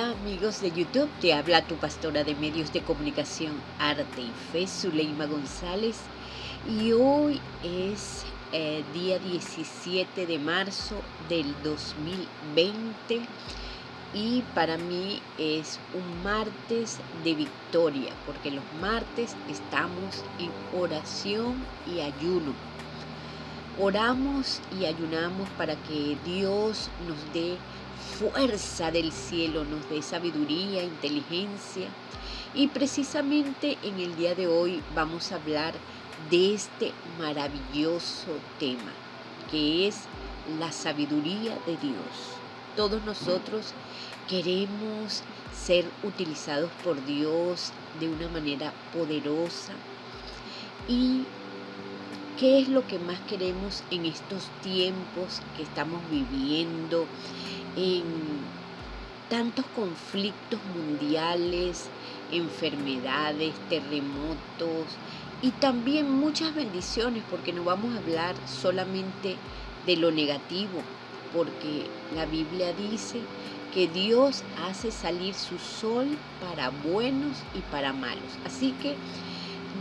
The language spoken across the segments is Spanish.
Hola amigos de YouTube, te habla tu pastora de medios de comunicación, arte y fe, Zuleima González. Y hoy es día 17 de marzo del 2020 y para mí es un martes de victoria, porque los martes estamos en oración y ayuno. Oramos y ayunamos para que Dios nos dé fuerza del cielo, nos dé sabiduría, inteligencia. Y precisamente en el día de hoy vamos a hablar de este maravilloso tema, que es la sabiduría de Dios. Todos nosotros queremos ser utilizados por Dios de una manera poderosa. ¿Y qué es lo que más queremos en estos tiempos que estamos viviendo, en tantos conflictos mundiales, enfermedades, terremotos y también muchas bendiciones, porque no vamos a hablar solamente de lo negativo, porque la Biblia dice que Dios hace salir su sol para buenos y para malos? Así que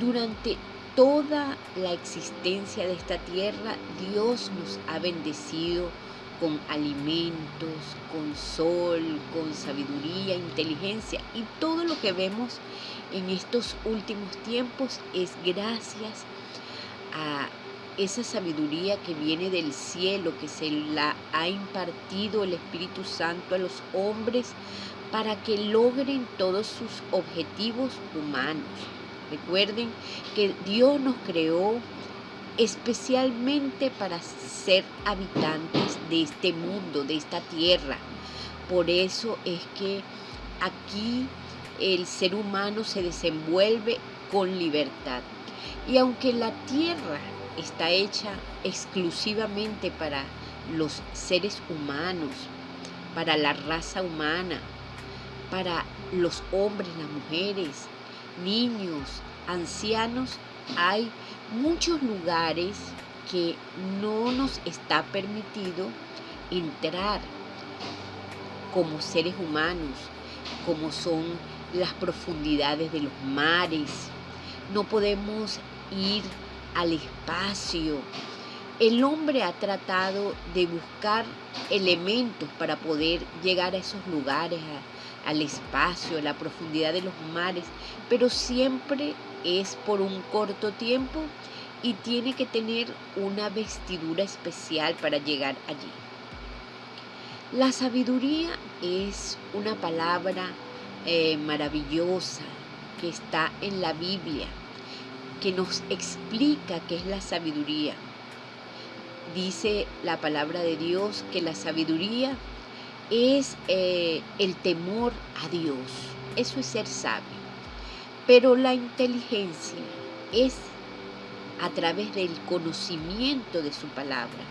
durante toda la existencia de esta tierra, Dios nos ha bendecido con alimentos, con sol, con sabiduría, inteligencia, y todo lo que vemos en estos últimos tiempos es gracias a esa sabiduría que viene del cielo, que se la ha impartido el Espíritu Santo a los hombres para que logren todos sus objetivos humanos. Recuerden que Dios nos creó especialmente para ser habitantes de este mundo, de esta tierra. Por eso es que aquí el ser humano se desenvuelve con libertad. Y aunque la tierra está hecha exclusivamente para los seres humanos, para la raza humana, para los hombres, las mujeres, niños, ancianos, hay muchos lugares que no nos está permitido entrar como seres humanos, como son las profundidades de los mares. No podemos ir al espacio. El hombre ha tratado de buscar elementos para poder llegar a esos lugares, al espacio, a la profundidad de los mares, pero siempre es por un corto tiempo y tiene que tener una vestidura especial para llegar allí. La sabiduría es una palabra maravillosa que está en la Biblia, que nos explica qué es la sabiduría. Dice la palabra de Dios que la sabiduría es el temor a Dios. Eso es ser sabio. Pero la inteligencia es a través del conocimiento de su palabra.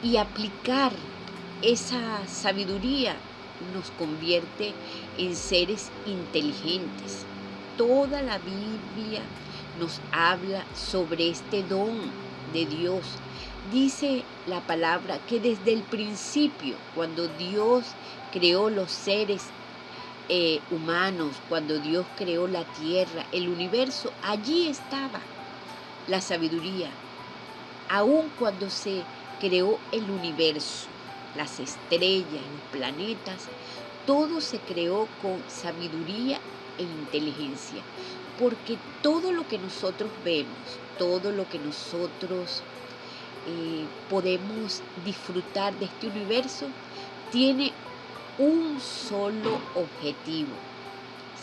Y aplicar esa sabiduría nos convierte en seres inteligentes. Toda la Biblia nos habla sobre este don de Dios. Dice la palabra que desde el principio, cuando Dios creó los seres humanos, cuando Dios creó la tierra, el universo, allí estaba la sabiduría. Aun cuando se creó el universo, las estrellas, los planetas, todo se creó con sabiduría e inteligencia, porque todo lo que nosotros vemos, todo lo que nosotros podemos disfrutar de este universo, tiene un solo objetivo.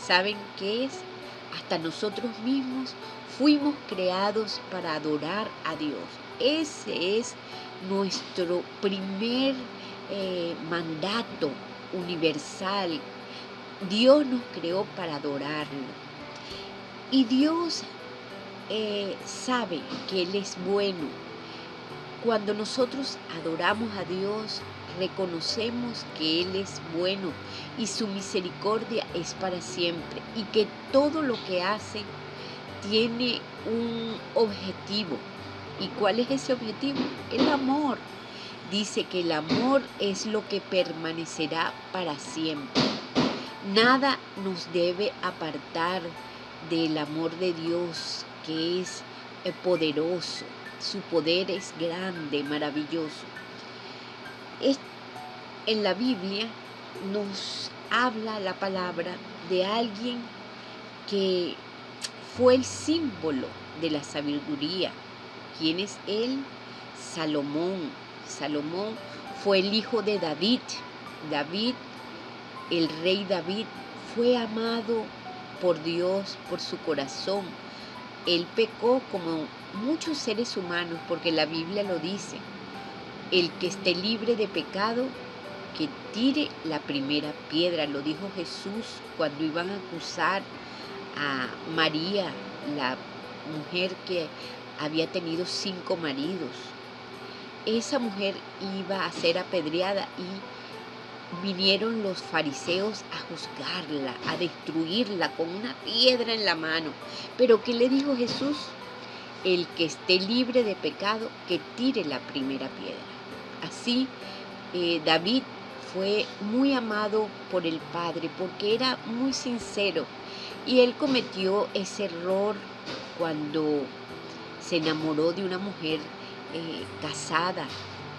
¿Saben qué es? Hasta nosotros mismos fuimos creados para adorar a Dios. Ese es nuestro primer mandato universal. Dios nos creó para adorarlo. Y Dios sabe que Él es bueno. Cuando nosotros adoramos a Dios, reconocemos que Él es bueno y su misericordia es para siempre, y que todo lo que hace tiene un objetivo. ¿Y cuál es ese objetivo? El amor. Dice que el amor es lo que permanecerá para siempre. Nada nos debe apartar del amor de Dios, que es poderoso. Su poder es grande, maravilloso. En la Biblia nos habla la palabra de alguien que fue el símbolo de la sabiduría. ¿Quién es él? Salomón. Salomón fue el hijo de David. David, el rey David, fue amado por Dios, por su corazón. Él pecó como muchos seres humanos, porque la Biblia lo dice. El que esté libre de pecado, que tire la primera piedra, lo dijo Jesús cuando iban a acusar a María, la mujer que había tenido 5 maridos. Esa mujer iba a ser apedreada y vinieron los fariseos a juzgarla, a destruirla con una piedra en la mano. Pero ¿qué le dijo Jesús? El que esté libre de pecado, que tire la primera piedra. Así, David fue muy amado por el Padre porque era muy sincero, y él cometió ese error cuando se enamoró de una mujer casada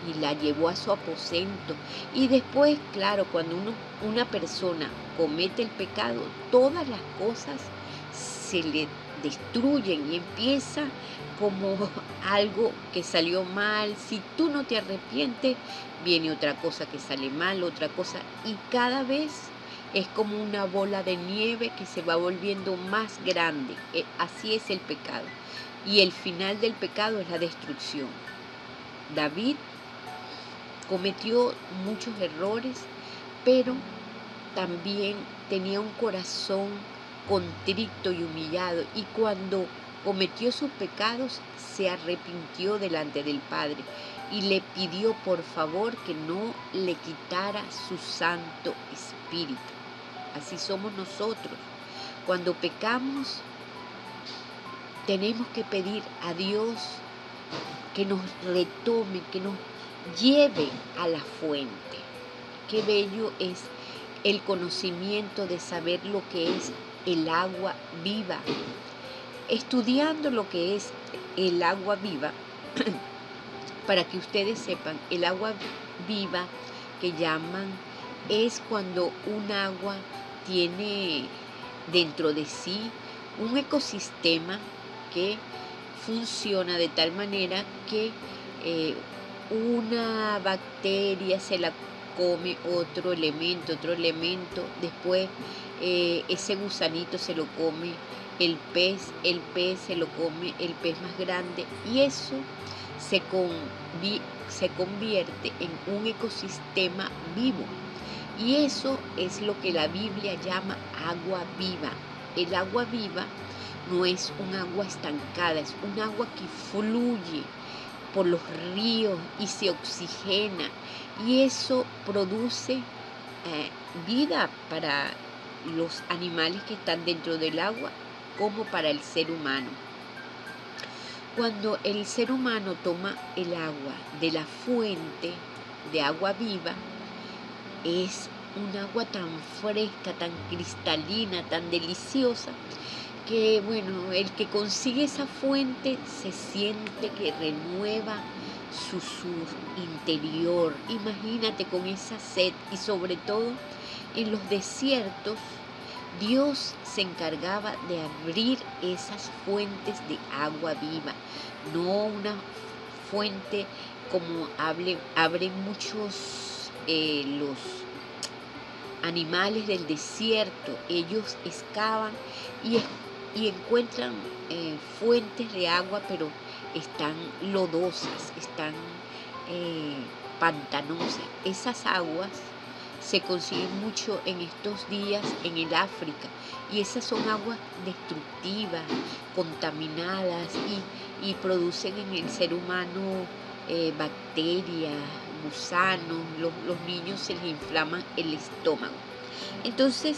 y la llevó a su aposento. Y después, claro, cuando una persona comete el pecado, todas las cosas se le destruyen y empieza como algo que salió mal. Si tú no te arrepientes, viene otra cosa que sale mal, otra cosa, y cada vez es como una bola de nieve que se va volviendo más grande. Así es el pecado. Y el final del pecado es la destrucción. David cometió muchos errores, pero también tenía un corazón contrito y humillado, y cuando cometió sus pecados se arrepintió delante del Padre y le pidió por favor que no le quitara su Santo Espíritu. Así somos nosotros. Cuando pecamos, tenemos que pedir a Dios que nos retome, que nos lleve a la fuente. Qué bello es el conocimiento de saber lo que es el agua viva. Estudiando lo que es el agua viva, para que ustedes sepan, el agua viva que llaman es cuando un agua tiene dentro de sí un ecosistema que funciona de tal manera que una bacteria se la come otro elemento, después ese gusanito se lo come el pez se lo come el pez más grande, y eso se convierte en un ecosistema vivo. Y eso es lo que la Biblia llama agua viva. El agua viva no es un agua estancada, es un agua que fluye por los ríos y se oxigena, y eso produce vida para los animales que están dentro del agua, como para el ser humano. Cuando el ser humano toma el agua de la fuente de agua viva, es un agua tan fresca, tan cristalina, tan deliciosa, que bueno, el que consigue esa fuente se siente que renueva su interior. Imagínate con esa sed, y sobre todo en los desiertos, Dios se encargaba de abrir esas fuentes de agua viva, no una fuente como abren muchos los animales del desierto. Ellos excavan y encuentran fuentes de agua, pero están lodosas, están pantanosas. Esas aguas se consiguen mucho en estos días en el África, y esas son aguas destructivas, contaminadas, y producen en el ser humano bacterias, gusanos. Los niños se les inflama el estómago. Entonces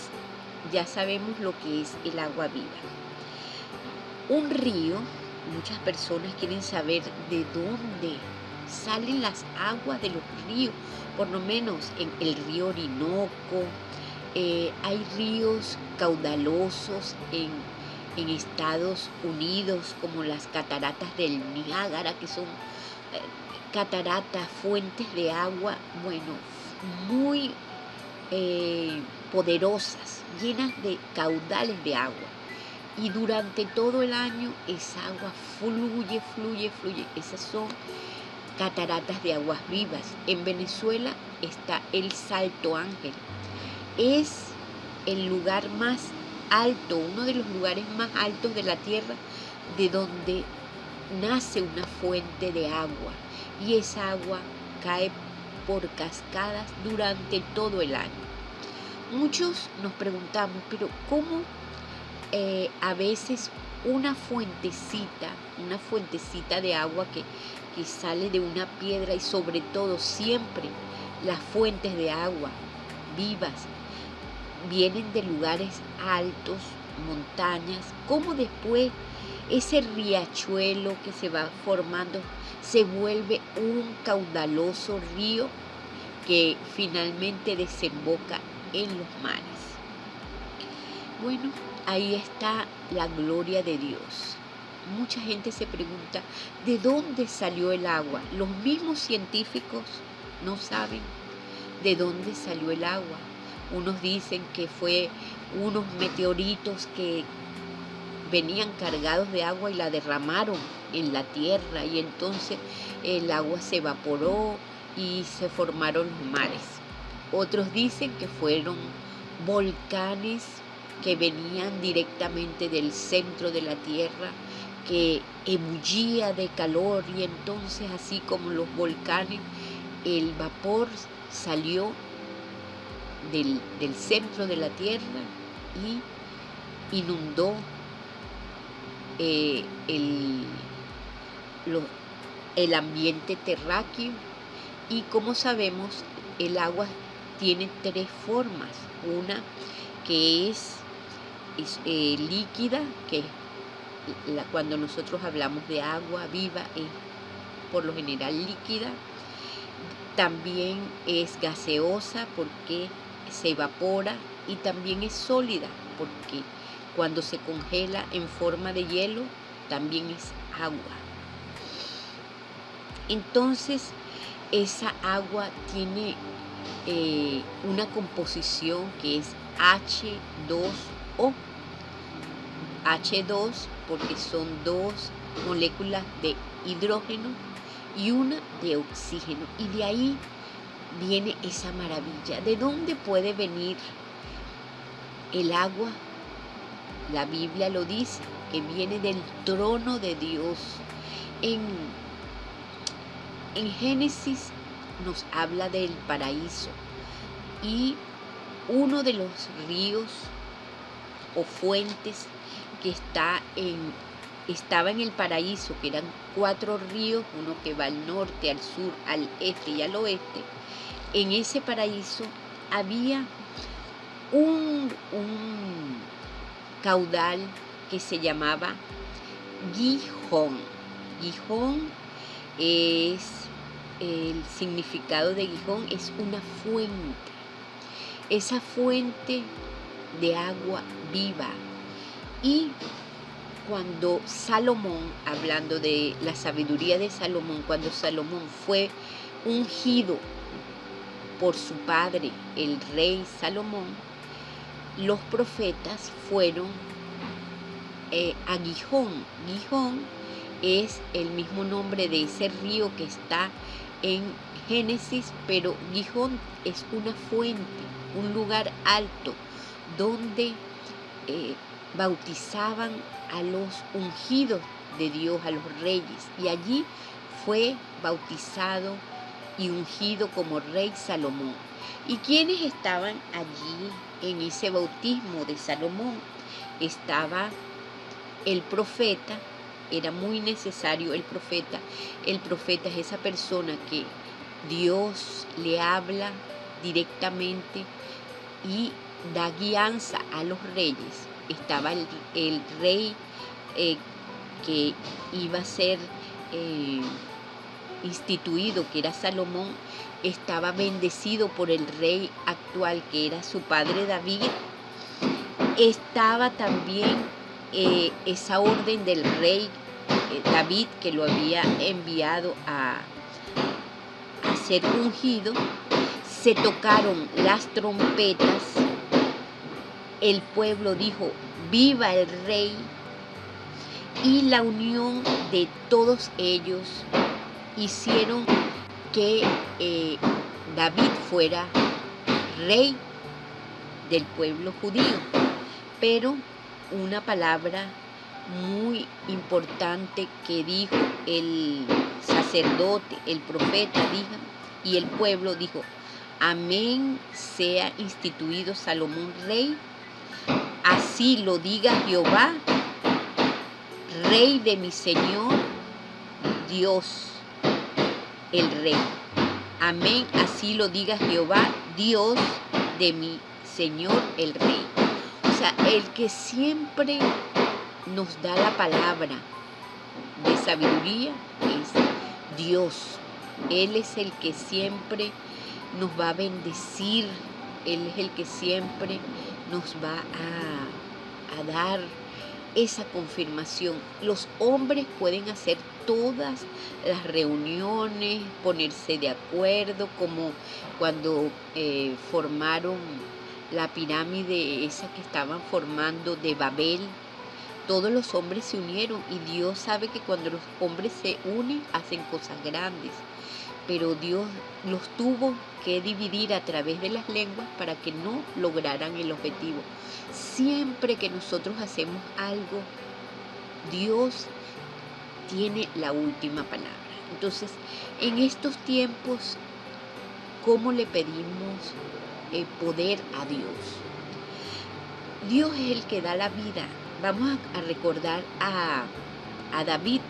ya sabemos lo que es el agua viva. Un río, muchas personas quieren saber de dónde salen las aguas de los ríos. Por lo menos en el río Orinoco, Hay ríos caudalosos en Estados Unidos, como las cataratas del Niágara, que son cataratas, fuentes de agua, bueno, muy poderosas, llenas de caudales de agua. Y durante todo el año esa agua fluye, fluye, fluye. Esas son cataratas de aguas vivas. En Venezuela está el Salto Ángel. Es el lugar más alto, uno de los lugares más altos de la tierra, de donde nace una fuente de agua. Y esa agua cae por cascadas durante todo el año. Muchos nos preguntamos, pero ¿cómo a veces una fuentecita de agua que sale de una piedra, y sobre todo siempre las fuentes de agua vivas vienen de lugares altos, montañas, cómo después ese riachuelo que se va formando se vuelve un caudaloso río que finalmente desemboca en los mares? Bueno, ahí está la gloria de Dios. Mucha gente se pregunta, ¿de dónde salió el agua? Los mismos científicos no saben de dónde salió el agua. Unos dicen que fue unos meteoritos que venían cargados de agua y la derramaron en la tierra, y entonces el agua se evaporó y se formaron los mares. Otros dicen que fueron volcanes que venían directamente del centro de la tierra, que ebullía de calor, y entonces, así como los volcanes, el vapor salió del centro de la tierra y inundó el ambiente terráqueo. Y como sabemos, el agua tiene tres formas. Una que es líquida, que cuando nosotros hablamos de agua viva es por lo general líquida. También es gaseosa porque se evapora, y también es sólida porque cuando se congela en forma de hielo también es agua. Entonces esa agua tiene una composición que es H2O. H2 porque son dos moléculas de hidrógeno y una de oxígeno. Y de ahí viene esa maravilla. ¿De dónde puede venir el agua? La Biblia lo dice, que viene del trono de Dios. En Génesis nos habla del paraíso, y uno de los ríos o fuentes que estaba en el paraíso, que eran 4 ríos, uno que va al norte, al sur, al este y al oeste. En ese paraíso había un caudal que se llamaba Gihón. Gihón es, el significado de Gihón es una fuente. Esa fuente de agua viva. Y cuando Salomón, hablando de la sabiduría de Salomón, cuando Salomón fue ungido por su padre, el rey Salomón, los profetas fueron a Gihón. Gihón es el mismo nombre de ese río que está en Génesis, pero Gihón es una fuente, un lugar alto donde bautizaban a los ungidos de Dios, a los reyes, y allí fue bautizado y ungido como rey Salomón. ¿Y quiénes estaban allí en ese bautismo de Salomón? Estaba el profeta. Era muy necesario el profeta. El profeta es esa persona que Dios le habla directamente y da guianza a los reyes. Estaba el rey que iba a ser instituido, que era Salomón, estaba bendecido por el rey actual, que era su padre David, estaba también esa orden del rey David, que lo había enviado a ser ungido. Se tocaron las trompetas, el pueblo dijo, ¡viva el rey! Y la unión de todos ellos hicieron que David fuera rey del pueblo judío. Pero una palabra muy importante que dijo el sacerdote, el profeta, dijo, y el pueblo dijo, amén, sea instituido Salomón rey, así lo diga Jehová, rey de mi Señor, Dios, el rey. Amén, así lo diga Jehová, Dios de mi Señor, el rey. O sea, el que siempre nos da la palabra de sabiduría es Dios. Él es el que siempre nos va a bendecir, Él es el que siempre nos va a dar esa confirmación. Los hombres pueden hacer todas las reuniones, ponerse de acuerdo, como cuando formaron la pirámide esa que estaban formando de Babel. Todos los hombres se unieron y Dios sabe que cuando los hombres se unen hacen cosas grandes. Pero Dios los tuvo que dividir a través de las lenguas para que no lograran el objetivo. Siempre que nosotros hacemos algo, Dios tiene la última palabra. Entonces, en estos tiempos, ¿cómo le pedimos poder a Dios? Dios es el que da la vida. Vamos a recordar a David,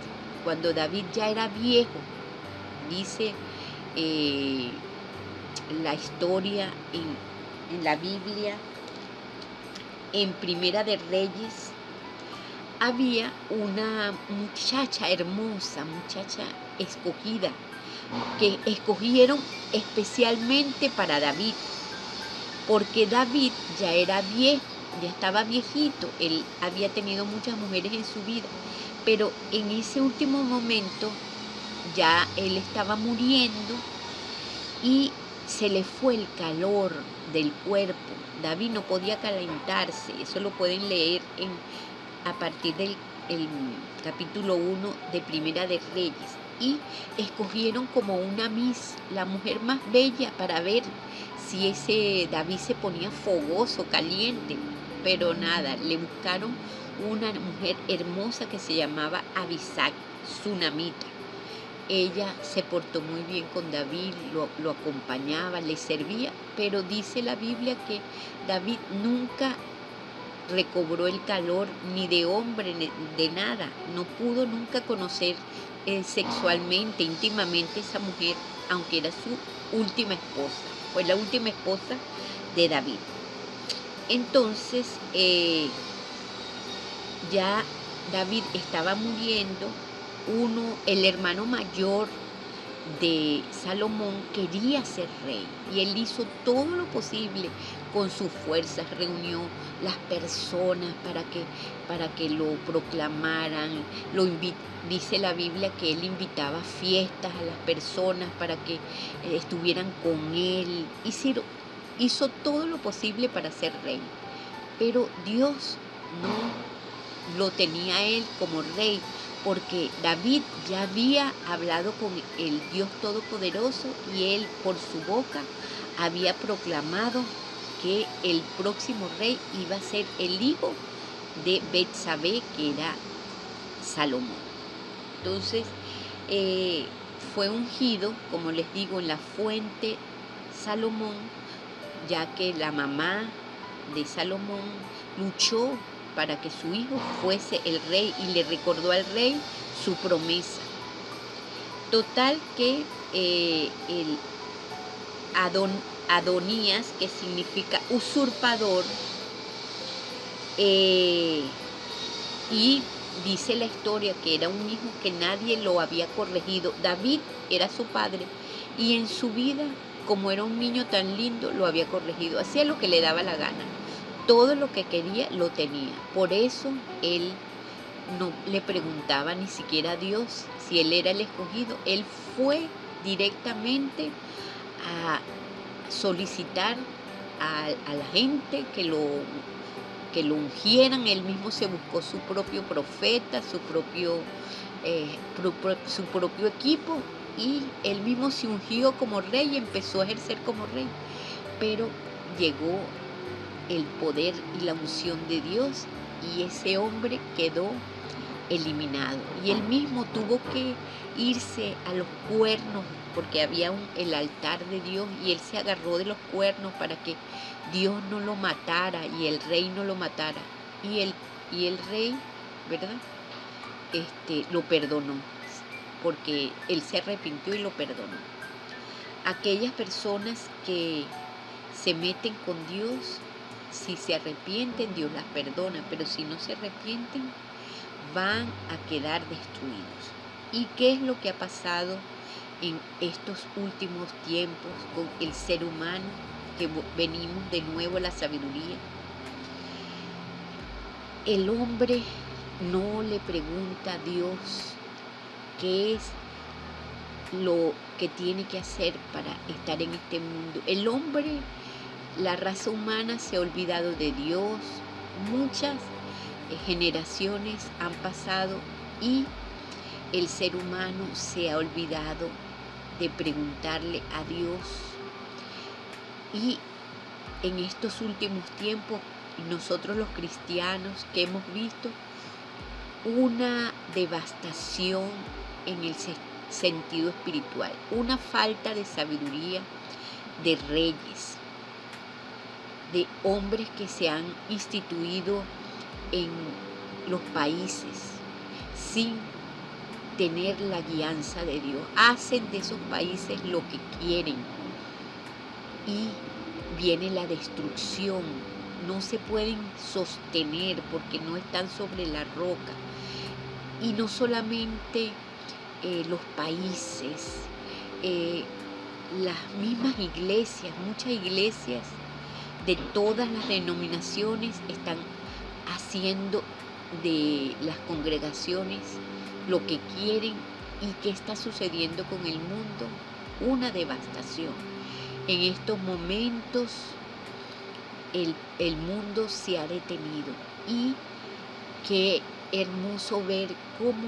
cuando David ya era viejo. Dice la historia en la Biblia, en Primera de Reyes, había una muchacha hermosa, muchacha escogida, que escogieron especialmente para David, porque David ya era viejo, ya estaba viejito, él había tenido muchas mujeres en su vida, pero en ese último momento ya él estaba muriendo y se le fue el calor del cuerpo. David no podía calentarse, eso lo pueden leer a partir del capítulo 1 de Primera de Reyes. Y escogieron como una Miss, la mujer más bella, para ver si ese David se ponía fogoso, caliente. Pero nada, le buscaron una mujer hermosa que se llamaba Abisag, sunamita. Ella se portó muy bien con David, lo acompañaba, le servía, pero dice la Biblia que David nunca recobró el calor ni de hombre, ni de nada. No pudo nunca conocer sexualmente, íntimamente esa mujer, aunque era su última esposa. Fue la última esposa de David. Entonces, ya David estaba muriendo. El hermano mayor de Salomón quería ser rey y él hizo todo lo posible con sus fuerzas, reunió las personas para que lo proclamaran, dice la Biblia que él invitaba fiestas a las personas para que estuvieran con él, hizo todo lo posible para ser rey, pero Dios no lo tenía a él como rey, porque David ya había hablado con el Dios Todopoderoso y él por su boca había proclamado que el próximo rey iba a ser el hijo de Betsabé, que era Salomón. Entonces fue ungido, como les digo, en la fuente Salomón, ya que la mamá de Salomón luchó para que su hijo fuese el rey y le recordó al rey su promesa. Total que el Adonías, que significa usurpador, y dice la historia que era un hijo que nadie lo había corregido. David era su padre y en su vida, como era un niño tan lindo, lo había corregido. Hacía lo que le daba la gana. Todo lo que quería lo tenía. Por eso él no le preguntaba ni siquiera a Dios si él era el escogido. Él fue directamente a solicitar a la gente que lo ungieran. Él mismo se buscó su propio profeta, su propio equipo, y él mismo se ungió como rey y empezó a ejercer como rey. Pero llegó el poder y la unción de Dios y ese hombre quedó eliminado. Y él mismo tuvo que irse a los cuernos porque había el altar de Dios y él se agarró de los cuernos para que Dios no lo matara y el rey no lo matara. Y el rey, ¿verdad? Lo perdonó porque él se arrepintió y lo perdonó. Aquellas personas que se meten con Dios, si se arrepienten, Dios las perdona, pero si no se arrepienten, van a quedar destruidos. ¿Y qué es lo que ha pasado en estos últimos tiempos con el ser humano? Que venimos de nuevo a la sabiduría. El hombre no le pregunta a Dios qué es lo que tiene que hacer para estar en este mundo. El hombre, la raza humana se ha olvidado de Dios. Muchas generaciones han pasado y el ser humano se ha olvidado de preguntarle a Dios. Y en estos últimos tiempos, nosotros los cristianos que hemos visto una devastación en el sentido espiritual, una falta de sabiduría de reyes, de hombres que se han instituido en los países sin tener la guianza de Dios. Hacen de esos países lo que quieren y viene la destrucción. No se pueden sostener porque no están sobre la roca. Y no solamente los países, las mismas iglesias, muchas iglesias de todas las denominaciones están haciendo de las congregaciones lo que quieren. ¿Y qué está sucediendo con el mundo? Una devastación. En estos momentos el mundo se ha detenido y qué hermoso ver cómo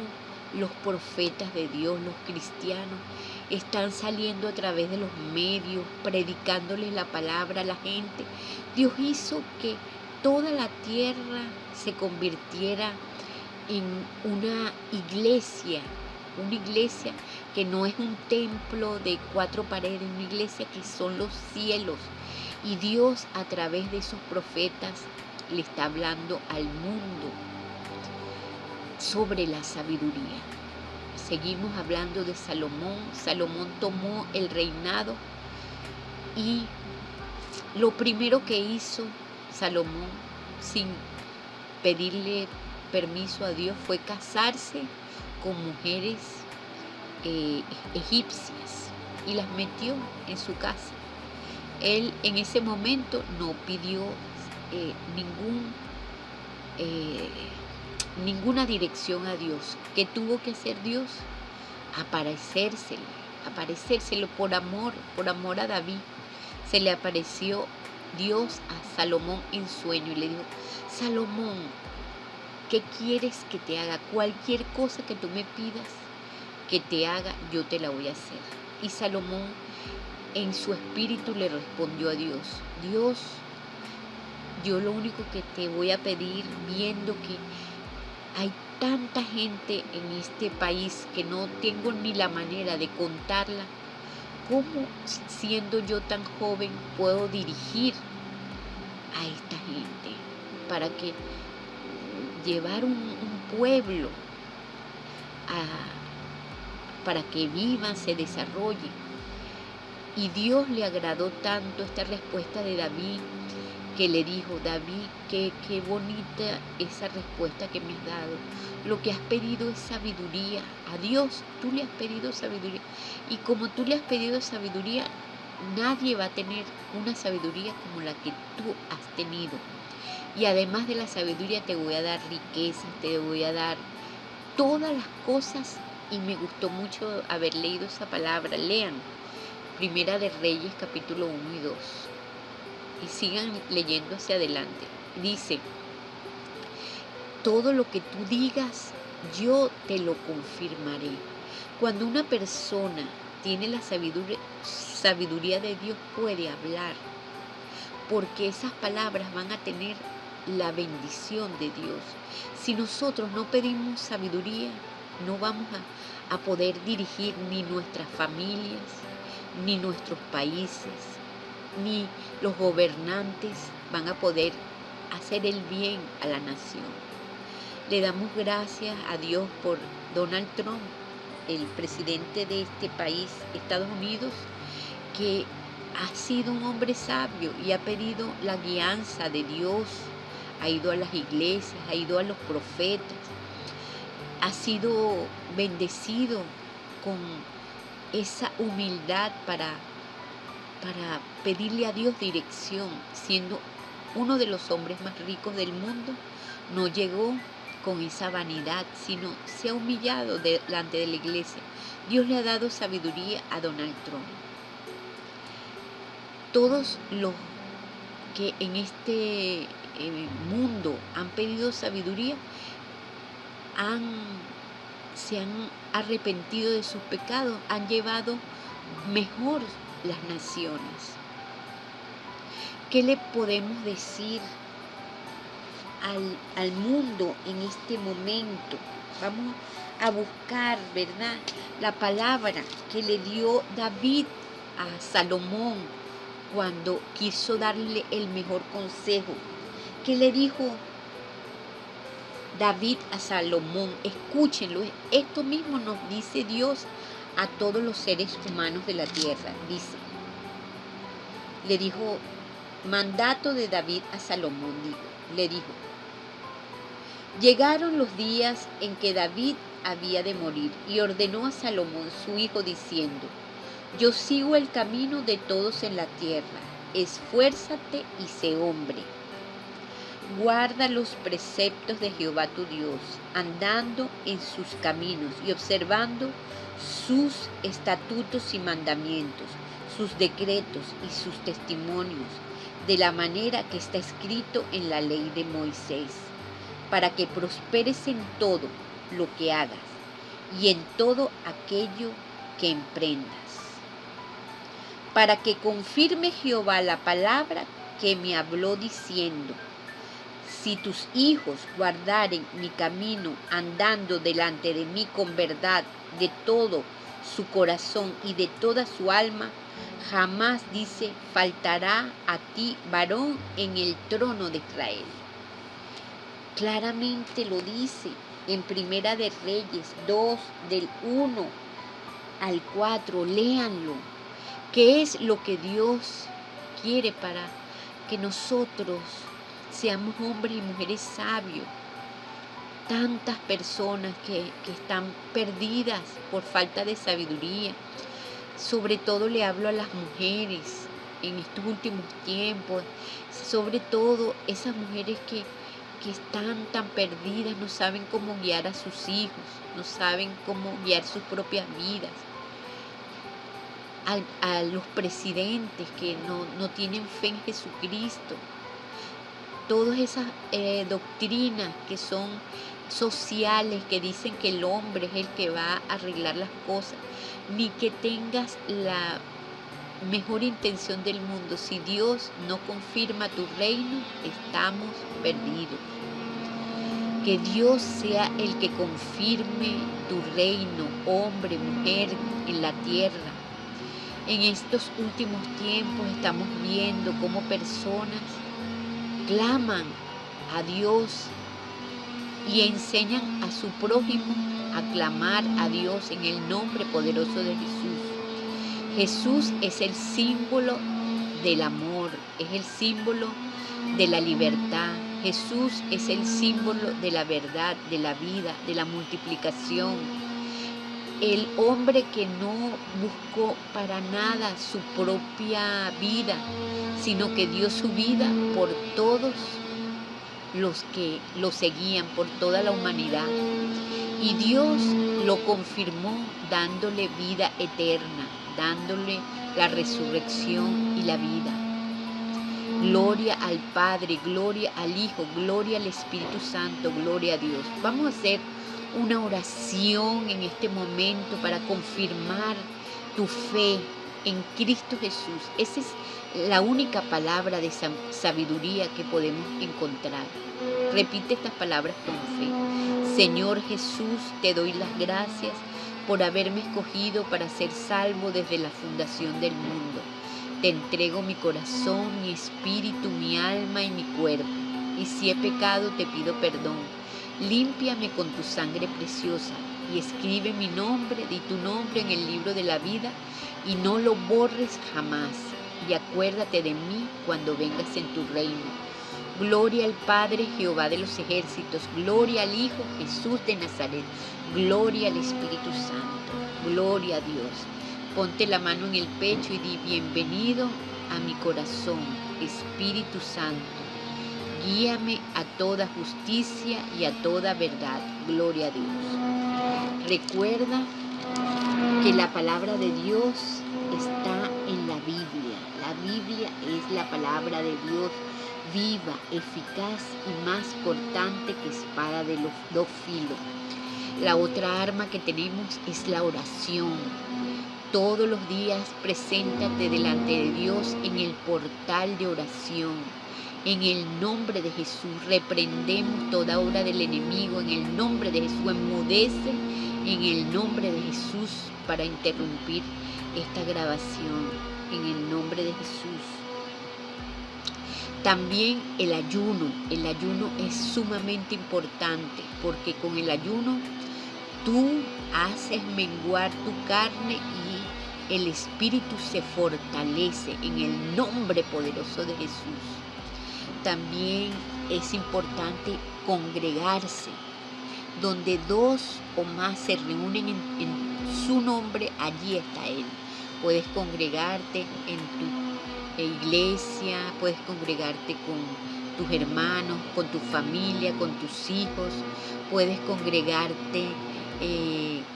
los profetas de Dios, los cristianos, están saliendo a través de los medios, predicándoles la palabra a la gente. Dios hizo que toda la tierra se convirtiera en una iglesia que no es un templo de 4 paredes, una iglesia que son los cielos. Y Dios a través de esos profetas le está hablando al mundo sobre la sabiduría. Seguimos hablando de Salomón. Salomón tomó el reinado y lo primero que hizo Salomón, sin pedirle permiso a Dios, fue casarse con mujeres egipcias y las metió en su casa. Él en ese momento no pidió ninguna dirección a Dios. ¿Qué tuvo que hacer Dios? Aparecérselo por amor a David. Se le apareció Dios a Salomón en sueño y le dijo: Salomón, ¿qué quieres que te haga? Cualquier cosa que tú me pidas que te haga, yo te la voy a hacer. Y Salomón en su espíritu le respondió a Dios: Dios, yo lo único que te voy a pedir, viendo que hay tanta gente en este país que no tengo ni la manera de contarla, ¿cómo siendo yo tan joven puedo dirigir a esta gente para que llevar un pueblo para que vivan, se desarrollen? Y Dios le agradó tanto esta respuesta de David que le dijo: David, qué bonita esa respuesta que me has dado. Lo que has pedido es sabiduría. A Dios tú le has pedido sabiduría. Y como tú le has pedido sabiduría, nadie va a tener una sabiduría como la que tú has tenido. Y además de la sabiduría te voy a dar riquezas, te voy a dar todas las cosas. Y me gustó mucho haber leído esa palabra. Lean Primera de Reyes, capítulo 1 y 2. Y sigan leyendo hacia adelante. Dice: todo lo que tú digas, yo te lo confirmaré. Cuando una persona tiene la sabiduría de Dios, puede hablar, porque esas palabras van a tener la bendición de Dios. Si nosotros no pedimos sabiduría, no vamos a poder dirigir ni nuestras familias, ni nuestros países, ni los gobernantes van a poder hacer el bien a la nación. Le damos gracias a Dios por Donald Trump, el presidente de este país, Estados Unidos, que ha sido un hombre sabio y ha pedido la guianza de Dios, ha ido a las iglesias, ha ido a los profetas, ha sido bendecido con esa humildad para pedirle a Dios dirección. Siendo uno de los hombres más ricos del mundo, no llegó con esa vanidad, sino se ha humillado delante de la iglesia. Dios le ha dado sabiduría a Donald Trump. Todos los que en este mundo han pedido sabiduría se han arrepentido de sus pecados, han llevado mejor las naciones. ¿Qué le podemos decir al mundo en este momento? Vamos a buscar, ¿verdad?, la palabra que le dio David a Salomón cuando quiso darle el mejor consejo. ¿Qué le dijo David a Salomón? Escúchenlo. Esto mismo nos dice Dios a todos los seres humanos de la tierra. Le dijo, mandato de David a Salomón, le dijo: llegaron los días en que David había de morir, y ordenó a Salomón su hijo diciendo: yo sigo el camino de todos en la tierra, esfuérzate y sé hombre. Guarda los preceptos de Jehová tu Dios, andando en sus caminos y observando sus estatutos y mandamientos, sus decretos y sus testimonios, de la manera que está escrito en la ley de Moisés, para que prosperes en todo lo que hagas y en todo aquello que emprendas. Para que confirme Jehová la palabra que me habló diciendo: si tus hijos guardaren mi camino, andando delante de mí con verdad de todo su corazón y de toda su alma, jamás, dice, faltará a ti varón en el trono de Israel. Claramente lo dice en Primera de Reyes 2, del 1 al 4. Léanlo. ¿Qué es lo que Dios quiere para que nosotros seamos hombres y mujeres sabios? Tantas personas que están perdidas por falta de sabiduría. Sobre todo le hablo a las mujeres en estos últimos tiempos. Sobre todo esas mujeres que están tan perdidas, no saben cómo guiar a sus hijos, no saben cómo guiar sus propias vidas. A los presidentes que no tienen fe en Jesucristo. Todas esas doctrinas que son sociales, que dicen que el hombre es el que va a arreglar las cosas, ni que tengas la mejor intención del mundo. Si Dios no confirma tu reino, estamos perdidos. Que Dios sea el que confirme tu reino, hombre, mujer, en la tierra. En estos últimos tiempos estamos viendo cómo personas claman a Dios y enseñan a su prójimo a clamar a Dios en el nombre poderoso de Jesús. Jesús es el símbolo del amor, es el símbolo de la libertad. Jesús es el símbolo de la verdad, de la vida, de la multiplicación. El hombre que no buscó para nada su propia vida, sino que dio su vida por todos los que lo seguían, por toda la humanidad. Y Dios lo confirmó dándole vida eterna, dándole la resurrección y la vida. Gloria al Padre, gloria al Hijo, gloria al Espíritu Santo, gloria a Dios. Vamos a hacer una oración en este momento para confirmar tu fe en Cristo Jesús. Esa es la única palabra de sabiduría que podemos encontrar. Repite estas palabras con fe. Señor Jesús, te doy las gracias por haberme escogido para ser salvo desde la fundación del mundo. Te entrego mi corazón, mi espíritu, mi alma y mi cuerpo. Y si he pecado, te pido perdón. Límpiame con tu sangre preciosa y escribe mi nombre, di tu nombre en el libro de la vida y no lo borres jamás. Y acuérdate de mí cuando vengas en tu reino. Gloria al Padre Jehová de los ejércitos, gloria al Hijo Jesús de Nazaret, gloria al Espíritu Santo, gloria a Dios. Ponte la mano en el pecho y di bienvenido a mi corazón, Espíritu Santo. Guíame a toda justicia y a toda verdad. Gloria a Dios. Recuerda que la palabra de Dios está en la Biblia. La Biblia es la palabra de Dios viva, eficaz y más cortante que espada de los dos filos. La otra arma que tenemos es la oración. Todos los días preséntate delante de Dios en el portal de oración. En el nombre de Jesús reprendemos toda obra del enemigo. En el nombre de Jesús enmudece. En el nombre de Jesús para interrumpir esta grabación. En el nombre de Jesús. También el ayuno. El ayuno es sumamente importante porque con el ayuno tú haces menguar tu carne y el espíritu se fortalece en el nombre poderoso de Jesús. También es importante congregarse. Donde dos o más se reúnen en su nombre, allí está Él. Puedes congregarte en tu iglesia, puedes congregarte con tus hermanos, con tu familia, con tus hijos. Puedes congregarte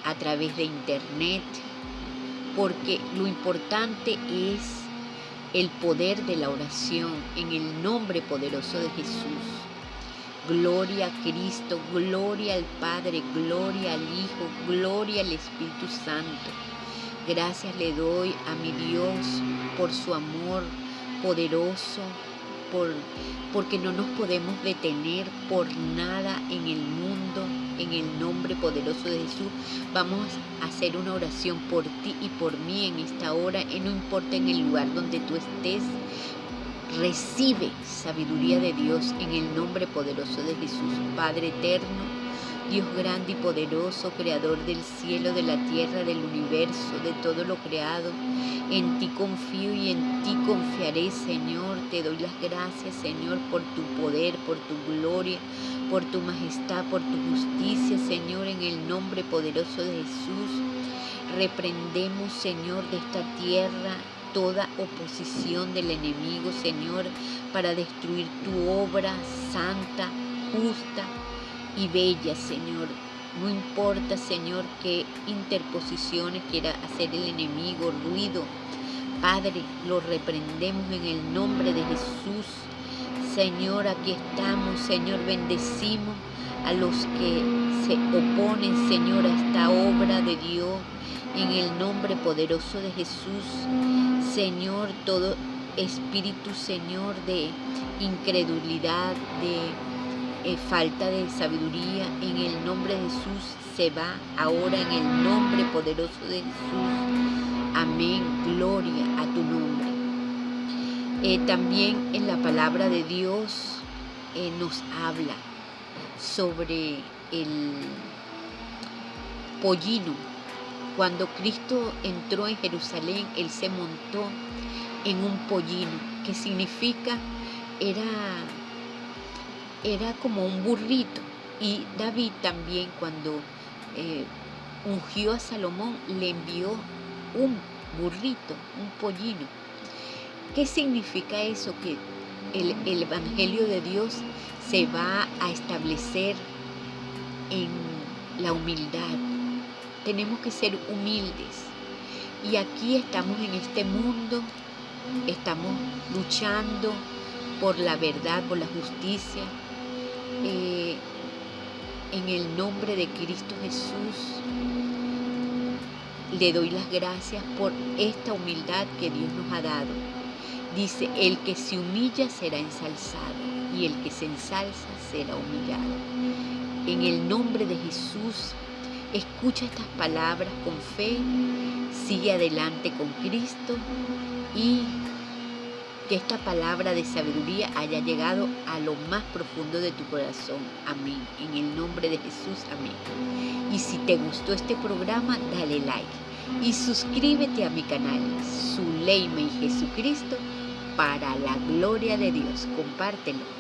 a través de internet, porque lo importante es el poder de la oración en el nombre poderoso de Jesús. Gloria a Cristo, gloria al Padre, gloria al Hijo, gloria al Espíritu Santo. Gracias le doy a mi Dios por su amor poderoso, porque no nos podemos detener por nada en el mundo. En el nombre poderoso de Jesús vamos a hacer una oración por ti y por mí en esta hora. Y no importa en el lugar donde tú estés, recibe sabiduría de Dios en el nombre poderoso de Jesús. Padre eterno, Dios grande y poderoso, creador del cielo, de la tierra, del universo, de todo lo creado. En ti confío y en ti confiaré, Señor. Te doy las gracias, Señor, por tu poder, por tu gloria, por tu majestad, por tu justicia, Señor, en el nombre poderoso de Jesús. Reprendemos, Señor, de esta tierra toda oposición del enemigo, Señor, para destruir tu obra santa, justa y bella, Señor. No importa, Señor, qué interposiciones quiera hacer el enemigo, ruido. Padre, lo reprendemos en el nombre de Jesús. Señor, aquí estamos, Señor, bendecimos a los que se oponen, Señor, a esta obra de Dios, en el nombre poderoso de Jesús. Señor, todo espíritu, Señor, de incredulidad, de falta de sabiduría, en el nombre de Jesús se va ahora en el nombre poderoso de Jesús. Amén, gloria a tu nombre. También en la palabra de Dios nos habla sobre el pollino. Cuando Cristo entró en Jerusalén, Él se montó en un pollino, que significa era, era como un burrito. Y David también, cuando ungió a Salomón, le envió un burrito, un pollino. ¿Qué significa eso? Que el Evangelio de Dios se va a establecer en la humildad. Tenemos que ser humildes. Y aquí estamos en este mundo, estamos luchando por la verdad, por la justicia. En el nombre de Cristo Jesús, le doy las gracias por esta humildad que Dios nos ha dado. Dice, el que se humilla será ensalzado y el que se ensalza será humillado. En el nombre de Jesús, escucha estas palabras con fe, sigue adelante con Cristo y que esta palabra de sabiduría haya llegado a lo más profundo de tu corazón. Amén. En el nombre de Jesús, amén. Y si te gustó este programa, dale like y suscríbete a mi canal, Zuleima y Jesucristo, para la gloria de Dios. Compártelo.